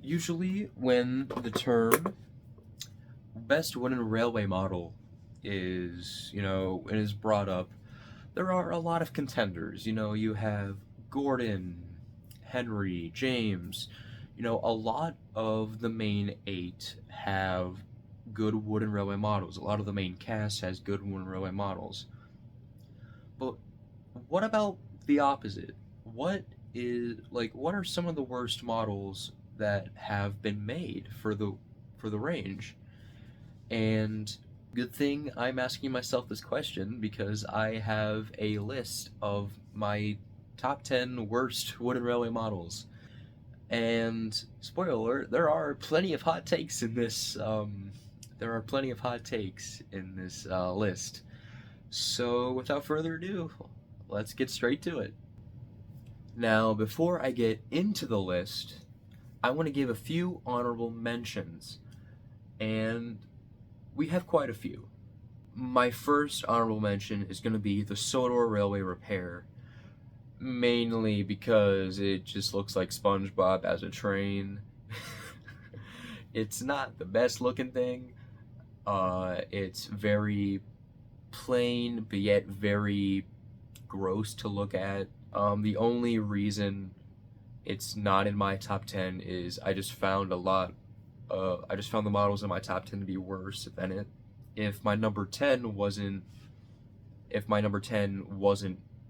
Usually, when the term best wooden railway model is brought up, there are a lot of contenders. You have Gordon, Henry, James. A lot of the main eight have good wooden railway models. A lot of the main cast has good wooden railway models. But what about the opposite? What are some of the worst models that have been made for the range? And good thing I'm asking myself this question because I have a list of my top 10 worst wooden railway models. And spoiler alert, there are plenty of hot takes in this. There are plenty of hot takes in this list. So without further ado, let's get straight to it. Now, before I get into the list, I want to give a few honorable mentions, and we have quite a few. My first honorable mention is going to be the Sodor Railway Repair, mainly because it just looks like SpongeBob as a train. It's not the best looking thing. It's very plain, but yet very gross to look at. The only reason it's not in my top 10 is I just found the models in my top 10 to be worse than it. If my number 10 wasn't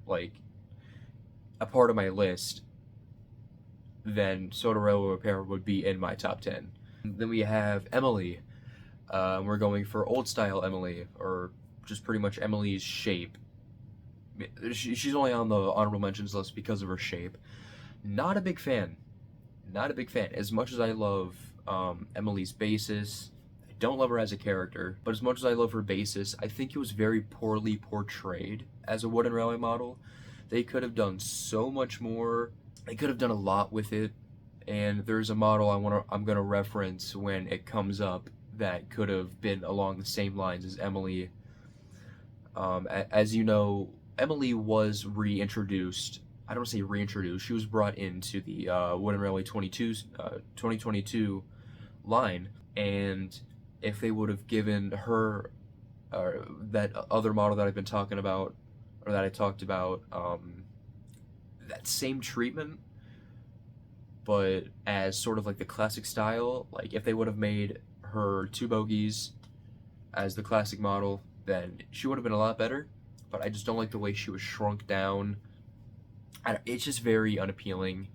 like a part of my list, then Soda Railway Repair would be in my top 10. Then we have Emily. We're going for old style Emily, or just pretty much Emily's shape. She's only on the honorable mentions list because of her shape. Not a big fan. As much as I love Emily's basis, I don't love her as a character, but as much as I love her basis, I think it was very poorly portrayed as a wooden railway model. They could have done so much more. They could have done a lot with it, and there's a model I'm gonna reference when it comes up that could have been along the same lines as Emily. As you know, Emily was reintroduced. I don't want to say reintroduced. She was brought into the Wooden Railway 2022 line, and if they would have given her that other model that I've been talking about, or that I talked about, that same treatment, but as sort of like the classic style, like if they would have made her two bogies as the classic model, then she would have been a lot better. But I just don't like the way she was shrunk down. It's just very unappealing.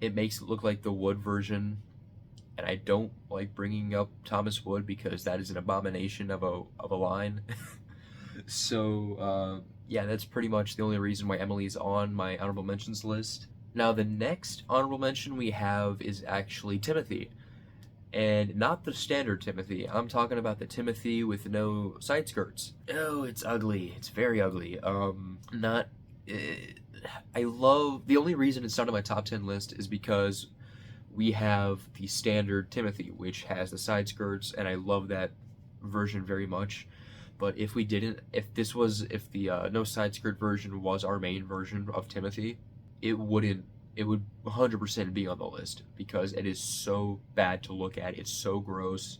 It makes it look like the Wood version, and I don't like bringing up Thomas Wood because that is an abomination of a line. So yeah, that's pretty much the only reason why Emily's on my honorable mentions list. Now the next honorable mention we have is actually Timothy. And not the standard Timothy. I'm talking about the Timothy with no side skirts. Oh, it's ugly. It's very ugly. Not. I love. The only reason it's not on my top 10 list is because we have the standard Timothy, which has the side skirts, and I love that version very much. But if the no side skirt version was our main version of Timothy, it would 100% be on the list because it is so bad to look at. It's so gross.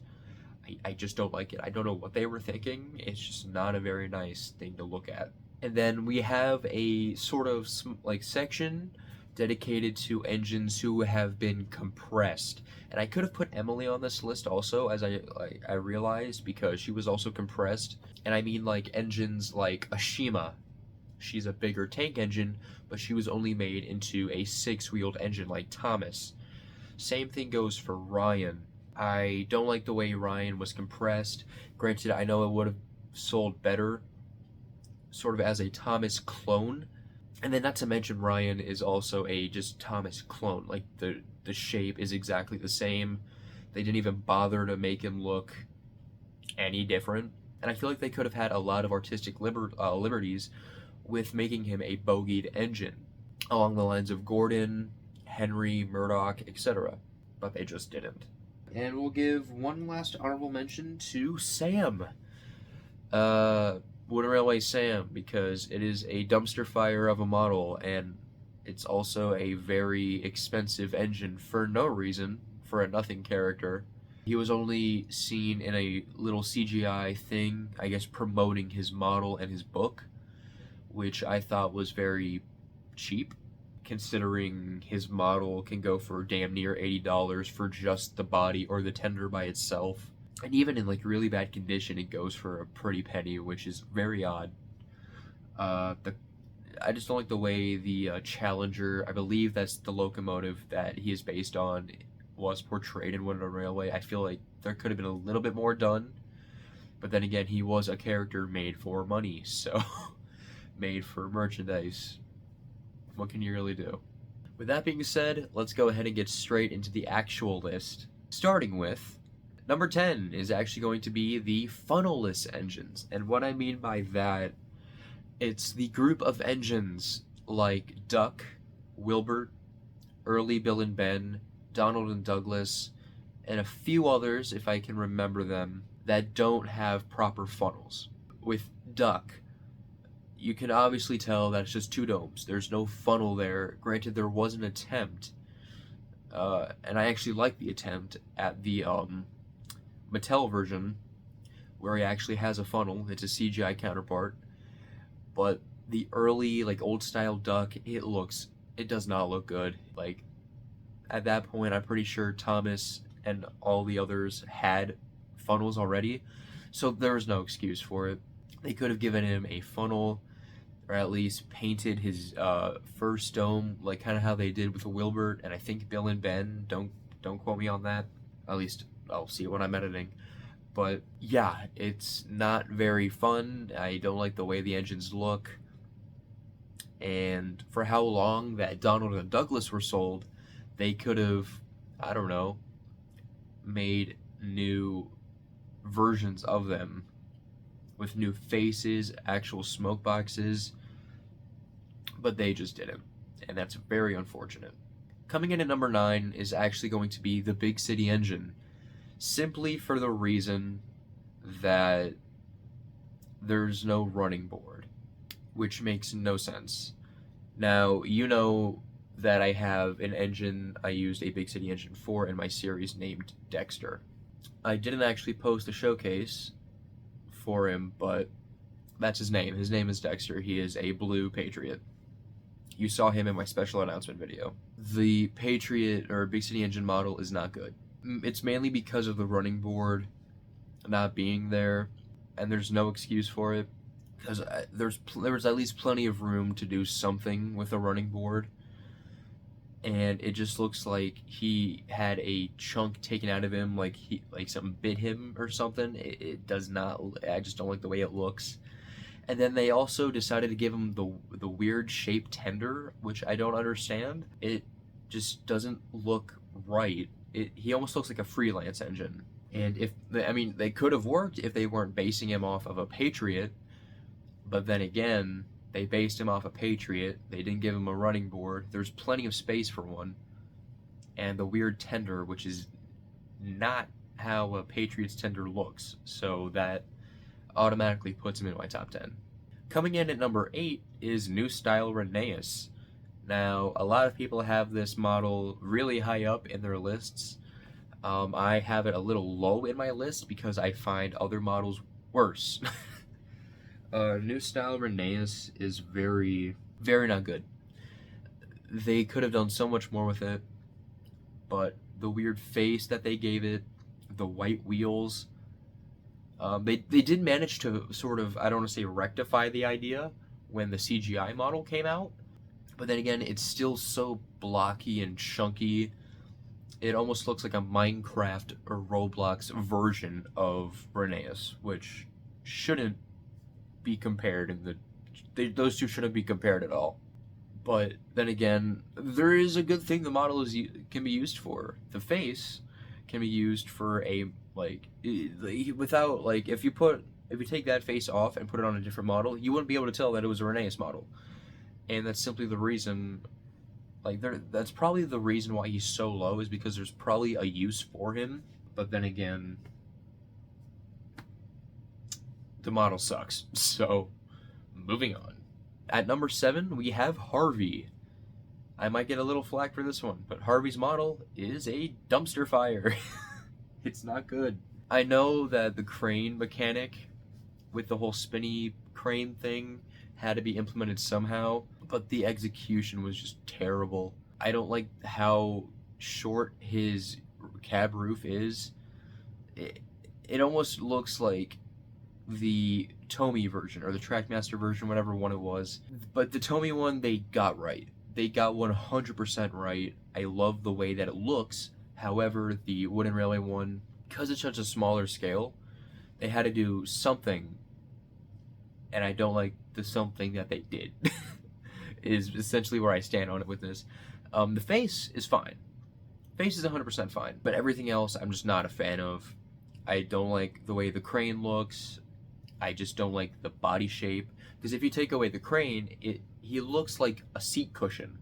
I just don't like it. I don't know what they were thinking. It's just not a very nice thing to look at. And then we have a sort of like section dedicated to engines who have been compressed. And I could have put Emily on this list also, as I realized, because she was also compressed. And I mean like engines like Ashima. She's a bigger tank engine, but she was only made into a 6-wheeled engine like Thomas. Same thing goes for Ryan. I don't like the way Ryan was compressed. Granted, I know it would have sold better sort of as a Thomas clone. And then not to mention Ryan is also a just Thomas clone. Like the shape is exactly the same. They didn't even bother to make him look any different. And I feel like they could have had a lot of artistic liberties with making him a bogied engine, along the lines of Gordon, Henry, Murdoch, etc. But they just didn't. And we'll give one last honorable mention to Sam. Wooden Railway Sam, because it is a dumpster fire of a model, and it's also a very expensive engine for no reason, for a nothing character. He was only seen in a little CGI thing, I guess promoting his model and his book, which I thought was very cheap, considering his model can go for damn near $80 for just the body or the tender by itself. And even in like really bad condition, it goes for a pretty penny, which is very odd. I just don't like the way the Challenger, I believe that's the locomotive that he is based on, was portrayed in Winter Railway. I feel like there could have been a little bit more done, but then again, he was a character made for money, so made for merchandise. What can you really do? With that being said, let's go ahead and get straight into the actual list. Starting with, number 10 is actually going to be the funnel-less engines. And what I mean by that, it's the group of engines like Duck, Wilbert, Early Bill and Ben, Donald and Douglas, and a few others, if I can remember them, that don't have proper funnels. With Duck, you can obviously tell that it's just two domes. There's no funnel there. Granted, there was an attempt, and I actually like the attempt at the Mattel version, where he actually has a funnel. It's a CGI counterpart, but the early, like, old-style Duck, it does not look good. Like, at that point, I'm pretty sure Thomas and all the others had funnels already, so there was no excuse for it. They could have given him a funnel, or at least painted his first dome, like kind of how they did with Wilbert, and I think Bill and Ben. Don't quote me on that. At least I'll see it when I'm editing. But yeah, it's not very fun. I don't like the way the engines look. And for how long that Donald and Douglas were sold, they could have, I don't know, made new versions of them with new faces, actual smoke boxes, but they just didn't, and that's very unfortunate. Coming in at number 9 is actually going to be the Big City engine, simply for the reason that there's no running board, which makes no sense. Now, you know that I have an engine I used a Big City engine for in my series named Dexter. I didn't actually post a showcase for him, but that's his name. His name is Dexter. He is a blue Patriot. You saw him in my special announcement video. The Patriot or Big City engine model is not good. It's mainly because of the running board not being there, and there's no excuse for it, because there was at least plenty of room to do something with a running board, and it just looks like he had a chunk taken out of him, like something bit him or something. It does not. I just don't like the way it looks. And then they also decided to give him the weird shaped tender, which I don't understand. It just doesn't look right. He almost looks like a freelance engine. And they could have worked if they weren't basing him off of a Patriot, but then again, they based him off a Patriot. They didn't give him a running board. There's plenty of space for one. And the weird tender, which is not how a Patriot's tender looks. So that automatically puts him in my top 10. Coming in at number 8 is New Style Rheneas. Now, a lot of people have this model really high up in their lists. I have it a little low in my list because I find other models worse. New Style Rheneas is very, very not good. They could have done so much more with it, but the weird face that they gave it, the white wheels, they did manage to sort of, I don't want to say rectify the idea when the CGI model came out, but then again, it's still so blocky and chunky. It almost looks like a Minecraft or Roblox version of Rheneas, which shouldn't be compared those two shouldn't be compared at all. But then again, there is a good thing the model can be used for. The face can be used for a without if you take that face off and put it on a different model, you wouldn't be able to tell that it was a Rheneas model. And that's simply the reason, that's probably the reason why he's so low, is because there's probably a use for him. But then again, the model sucks. So, moving on. At number 7, we have Harvey. I might get a little flack for this one, but Harvey's model is a dumpster fire. It's not good. I know that the crane mechanic with the whole spinny crane thing had to be implemented somehow, but the execution was just terrible. I don't like how short his cab roof is. It almost looks like the Tomy version or the Trackmaster version, whatever one it was. But the Tomy one, they got right. They got 100% right. I love the way that it looks. However, the Wooden Railway one, because it's such a smaller scale, they had to do something, and I don't like the something that they did. Is essentially where I stand on it with this. The face is fine. Face is 100% fine, but everything else I'm just not a fan of. I don't like the way the crane looks. I just don't like the body shape, because if you take away the crane, he looks like a seat cushion.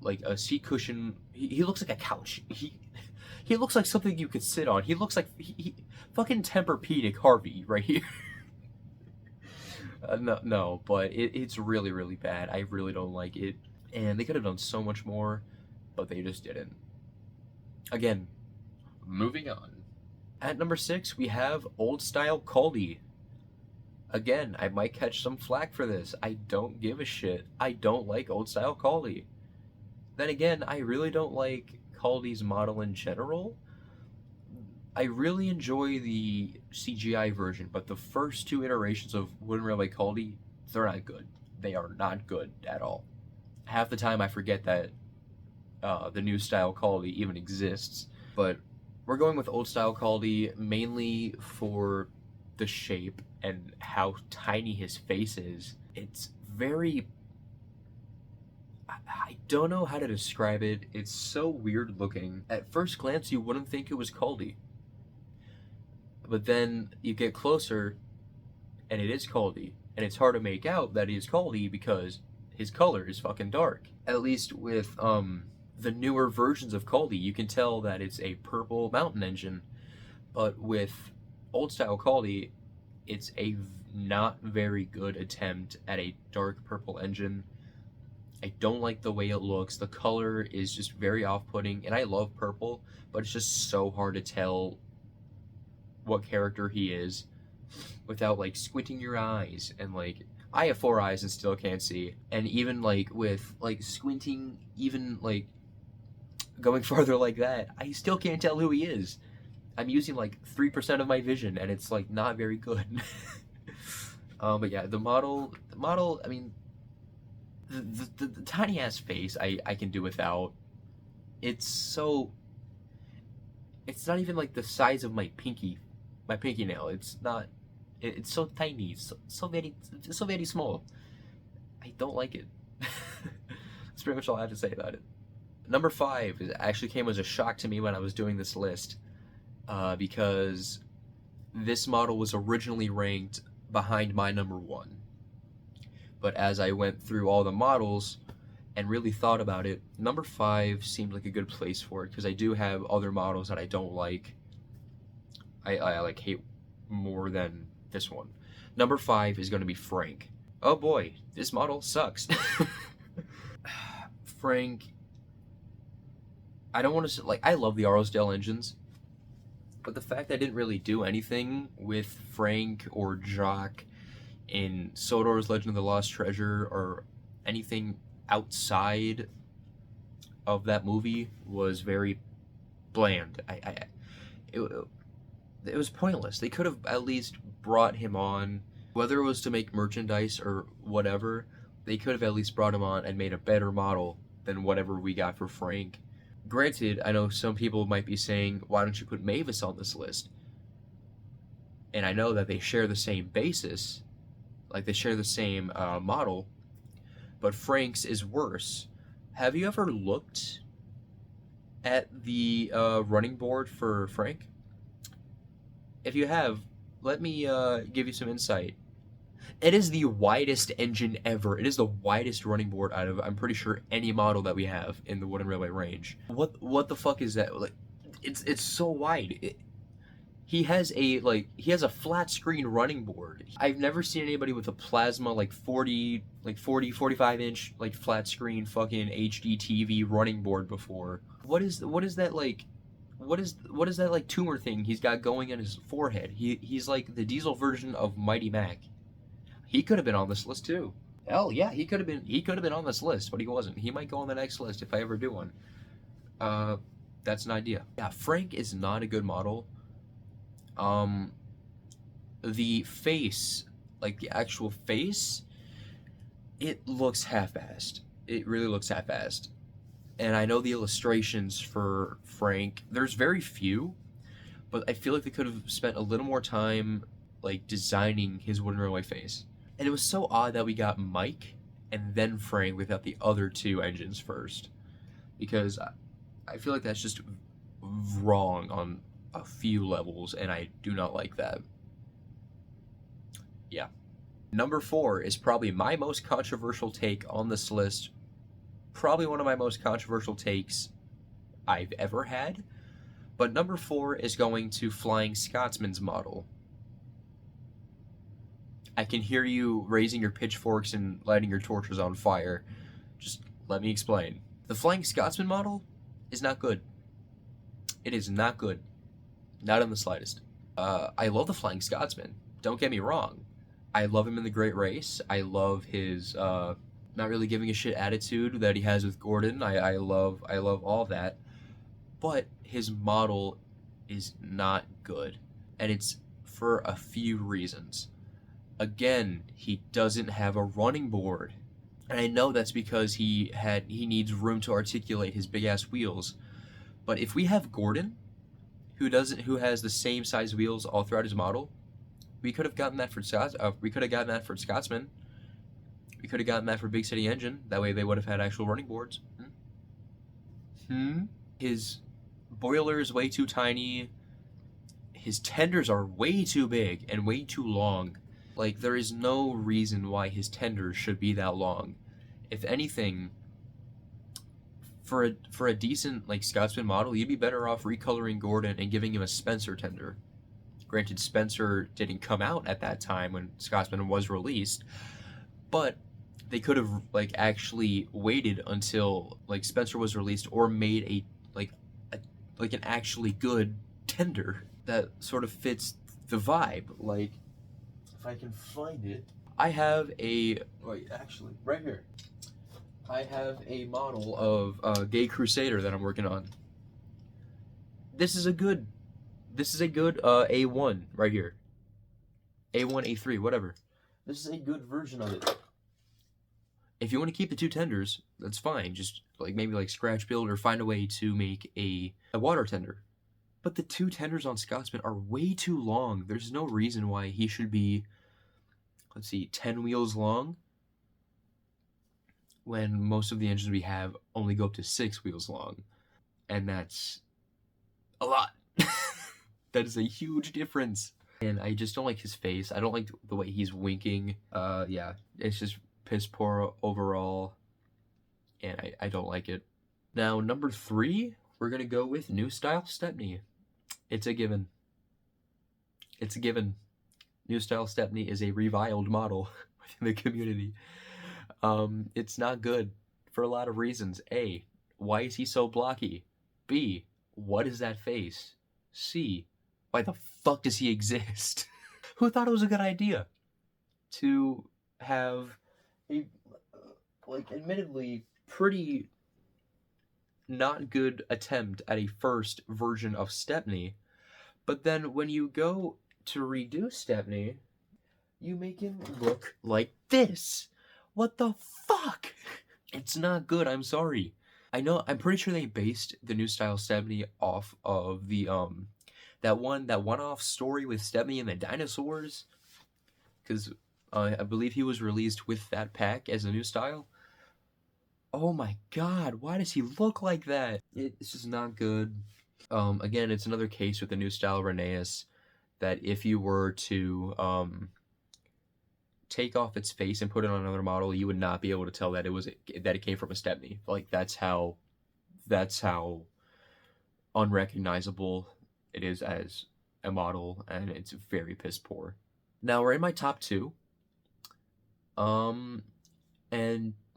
Like a seat cushion. He looks like a couch. He looks like something you could sit on. He looks like he fucking Tempur-Pedic Harvey right here. No, but it's really, really bad. I really don't like it. And they could have done so much more, but they just didn't. Again, moving on. At number 6, we have Old Style Caldy. Again, I might catch some flack for this. I don't give a shit. I don't like Old Style Caldy. Then again, I really don't like Caldy's model in general. I really enjoy the CGI version, but the first 2 iterations of Wooden Railway Caldy, they're not good. They are not good at all. Half the time I forget that the new style Caldy even exists. But we're going with Old Style Caldy mainly for the shape and how tiny his face is. It's very... I don't know how to describe it. It's so weird looking. At first glance, you wouldn't think it was Caldy. But then you get closer, and it is Caldy. And it's hard to make out that it is Caldy because his color is fucking dark. At least with the newer versions of Caldy, you can tell that it's a purple mountain engine. But with Old Style Caldy, it's a not very good attempt at a dark purple engine. I don't like the way it looks. The color is just very off-putting, and I love purple, but it's just so hard to tell what character he is without like squinting your eyes. And like, I have 4 eyes and still can't see, and even like with like squinting, even like going farther like that, I still can't tell who he is. I'm using like 3% of my vision, and it's like not very good. But yeah, the model, I mean, the tiny ass face I can do without. It's not even like the size of my pinky nail. It's not. It's so tiny. So very small. I don't like it. That's pretty much all I have to say about it. Number 5 actually came as a shock to me when I was doing this list, because this model was originally ranked behind my number 1. But as I went through all the models and really thought about it, number 5 seemed like a good place for it, because I do have other models that I don't like. I like hate more than this one. Number 5 is going to be Frank. Oh boy, this model sucks. Frank, I don't want to say, like, I love the Arlesdale engines, but the fact that I didn't really do anything with Frank or Jock in Sodor's Legend of the Lost Treasure or anything outside of that movie was very bland. It was pointless. They could have at least brought him on, whether it was to make merchandise or whatever. They could have at least brought him on and made a better model than whatever we got for Frank. Granted, I know some people might be saying, why don't you put Mavis on this list? And I know that they share the same basis, like they share the same model, but Frank's is worse. Have you ever looked at the running board for Frank? If you have, let me give you some insight. It is the widest engine ever. It is the widest running board out of, I'm pretty sure, any model that we have in the Wooden Railway range. What the fuck is that? Like, it's so wide. He has a flat screen running board. I've never seen anybody with a plasma like 45 inch like flat screen fucking HD TV running board before. What is that like? What is that like tumor thing he's got going on his forehead? He's like the diesel version of Mighty Mac. He could have been on this list too. Hell yeah, he could have been on this list, but he wasn't. He might go on the next list if I ever do one. That's an idea. Yeah, Frank is not a good model. Um, the face, like the actual face, it looks half-assed. It really looks half-assed. And I know the illustrations for Frank, there's very few, but I feel like they could have spent a little more time like designing his wooden railway face. And it was so odd that we got Mike and then Frank without the other two engines first, because I feel like that's just wrong on a few levels, and I do not like that. Yeah. Number 4 is probably my most controversial take on this list. Probably one of my most controversial takes I've ever had. But number 4 is going to Flying Scotsman's model. I can hear you raising your pitchforks and lighting your torches on fire. Just let me explain. The Flying Scotsman model is not good. It is not good. Not in the slightest. I love the Flying Scotsman. Don't get me wrong. I love him in the Great Race. I love his not really giving a shit attitude that he has with Gordon. I love all that. But his model is not good. And it's for a few reasons. Again, he doesn't have a running board. And I know that's because he needs room to articulate his big ass wheels. But if we have Gordon, who has the same size wheels all throughout his model, we could have gotten that for we could have gotten that for Scotsman. We could have gotten that for Big City Engine. That way they would have had actual running boards. His boiler is way too tiny. His tenders are way too big and way too long. Like, there is no reason why his tenders should be that long. If anything, for a decent like Scotsman model, you'd be better off recoloring Gordon and giving him a Spencer tender. Granted, Spencer didn't come out at that time when Scotsman was released, but they could have like actually waited until like Spencer was released, or made a an actually good tender that sort of fits the vibe. Like, if I can find it, I have actually right here. I have a model of Gay Crusader that I'm working on. This is a good A1 right here. A1, A3, whatever. This is a good version of it. If you want to keep the two tenders, that's fine. Just like maybe like scratch build or find a way to make a water tender. But the two tenders on Scotsman are way too long. There's no reason why he should be, 10 wheels long, when most of the engines we have only go up to 6 wheels long. And that's a lot. That is a huge difference. And I just don't like his face. I don't like the way he's winking. Yeah, it's just piss poor overall. And I don't like it. Now, number 3, we're going to go with New Style Stepney. It's a given. It's a given. New Style Stepney is a reviled model within the community. It's not good for a lot of reasons. A, why is he so blocky? B, what is that face? C, why the fuck does he exist? Who thought it was a good idea to have a, admittedly pretty not good attempt at a first version of Stepney, but then when you go to redo Stepney, you make him look like this? What the fuck? It's not good, I'm sorry. I'm pretty sure they based the New Style Stepney off of the that one-off story with Stepney and the dinosaurs, because I believe he was released with that pack as a new style. Oh my god, why does he look like that? It's just not good. Again, it's another case with the New Style Rheneas that if you were to take off its face and put it on another model, you would not be able to tell that it came from a Stepney. Like, that's how unrecognizable it is as a model, and it's very piss poor. Now we're in my top two. And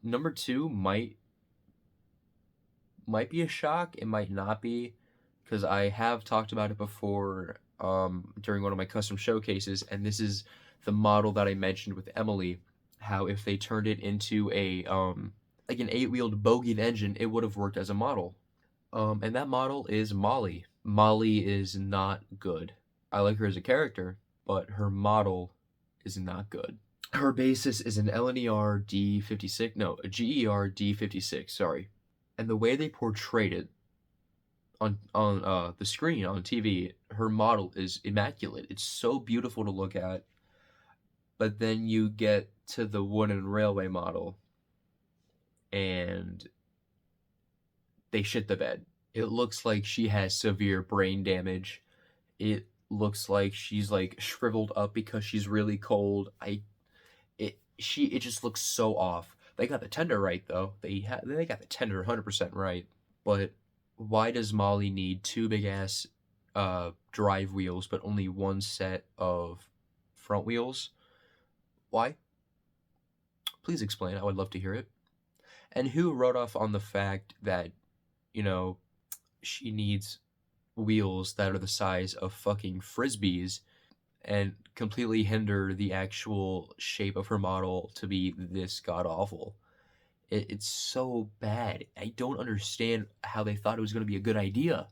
number two might be a shock. It might not be, because I have talked about it before during one of my custom showcases, and this is the model that I mentioned with Emily, how if they turned it into a like an 8-wheeled bogeyed engine, it would have worked as a model. And that model is Molly. Molly is not good. I like her as a character, but her model is not good. Her basis is an LNER D56, no, a GER D56, sorry. And the way they portrayed it on the screen on TV, her model is immaculate. It's so beautiful to look at. But then you get to the wooden railway model, and they shit the bed. It looks like she has severe brain damage. It looks like she's like shriveled up because she's really cold. It just looks so off. They got the tender right though. They got the tender 100% right. But why does Molly need two big ass drive wheels but only one set of front wheels? Why? Please explain. I would love to hear it. And who wrote off on the fact that, you know, she needs wheels that are the size of fucking frisbees and completely hinder the actual shape of her model to be this god awful? It's so bad. I don't understand how they thought it was going to be a good idea.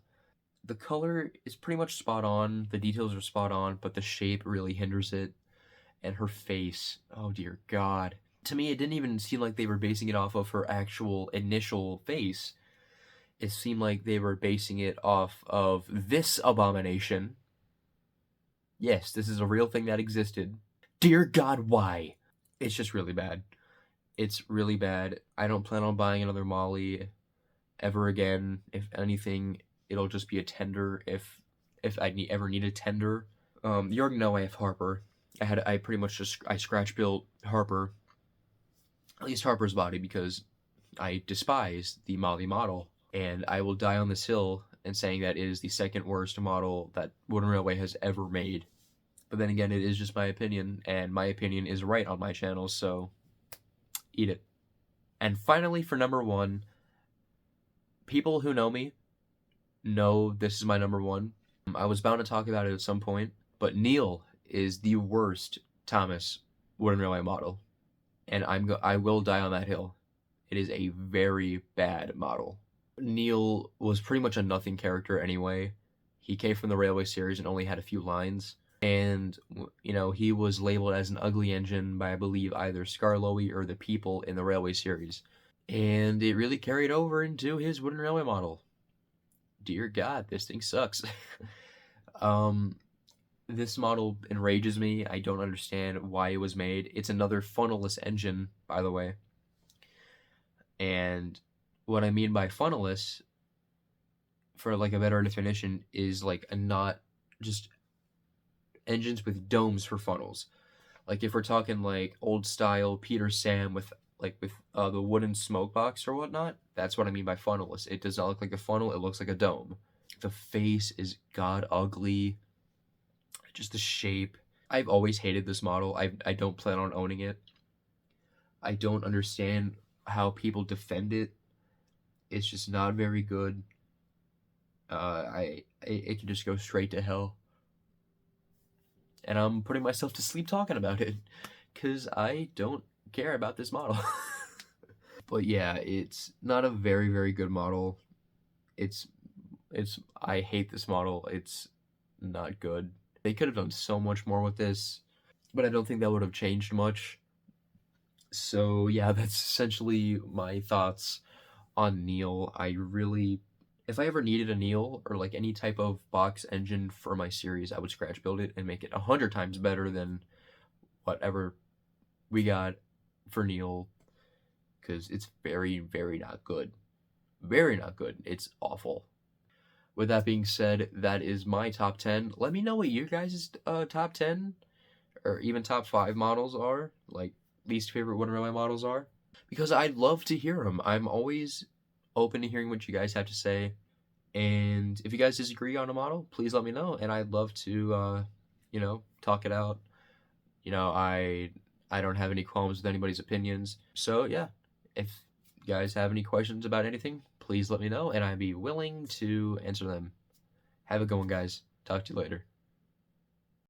The color is pretty much spot on, the details are spot on, but the shape really hinders it. And her face, oh dear god. To me, it didn't even seem like they were basing it off of her actual initial face. It seemed like they were basing it off of this abomination. Yes, this is a real thing that existed. Dear God, why? It's just really bad. It's really bad. I don't plan on buying another Molly ever again. If anything, it'll just be a tender if I ever need a tender. You already know I have Harper. I pretty much just scratch built Harper. At least Harper's body, because I despise the Molly model. And I will die on this hill in saying that it is the second worst model that Wooden Railway has ever made. But then again, it is just my opinion, and my opinion is right on my channel, so eat it. And finally, for number one, people who know me know this is my number one. I was bound to talk about it at some point, but Neil is the worst Thomas Wooden Railway model, and I will die on that hill. It is a very bad model. Neil was pretty much a nothing character anyway. He came from the Railway series and only had a few lines. And, you know, he was labeled as an ugly engine by, I believe, either Scarlowy or the people in the Railway series. And it really carried over into his Wooden Railway model. Dear God, this thing sucks. This model enrages me. I don't understand why it was made. It's another funnelless engine, by the way. And what I mean by funnelless, for like a better definition, is like a not just engines with domes for funnels. Like if we're talking like old style Peter Sam with the wooden smoke box or whatnot, that's what I mean by funnelless. It does not look like a funnel, it looks like a dome. The face is god ugly. Just the shape. I've always hated this model. I don't plan on owning it. I don't understand how people defend it. It's just not very good. It can just go straight to hell. And I'm putting myself to sleep talking about it, because I don't care about this model. But yeah, it's not a very, very good model. I hate this model. It's not good. They could have done so much more with this, but I don't think that would have changed much. So yeah, that's essentially my thoughts on Neil. If I ever needed a Neil or like any type of box engine for my series, I would scratch build it and make it 100 times better than whatever we got for Neil, because it's very, very not good. Very not good. It's awful. With that being said, that is my top 10. Let me know what your guys' top 10 or even top 5 models are, like least favorite Wooden Railway models are, because I'd love to hear them. I'm always open to hearing what you guys have to say. And if you guys disagree on a model, please let me know, and I'd love to, talk it out. I don't have any qualms with anybody's opinions. So yeah, if you guys have any questions about anything, please let me know, and I'd be willing to answer them. Have a good one, guys. Talk to you later.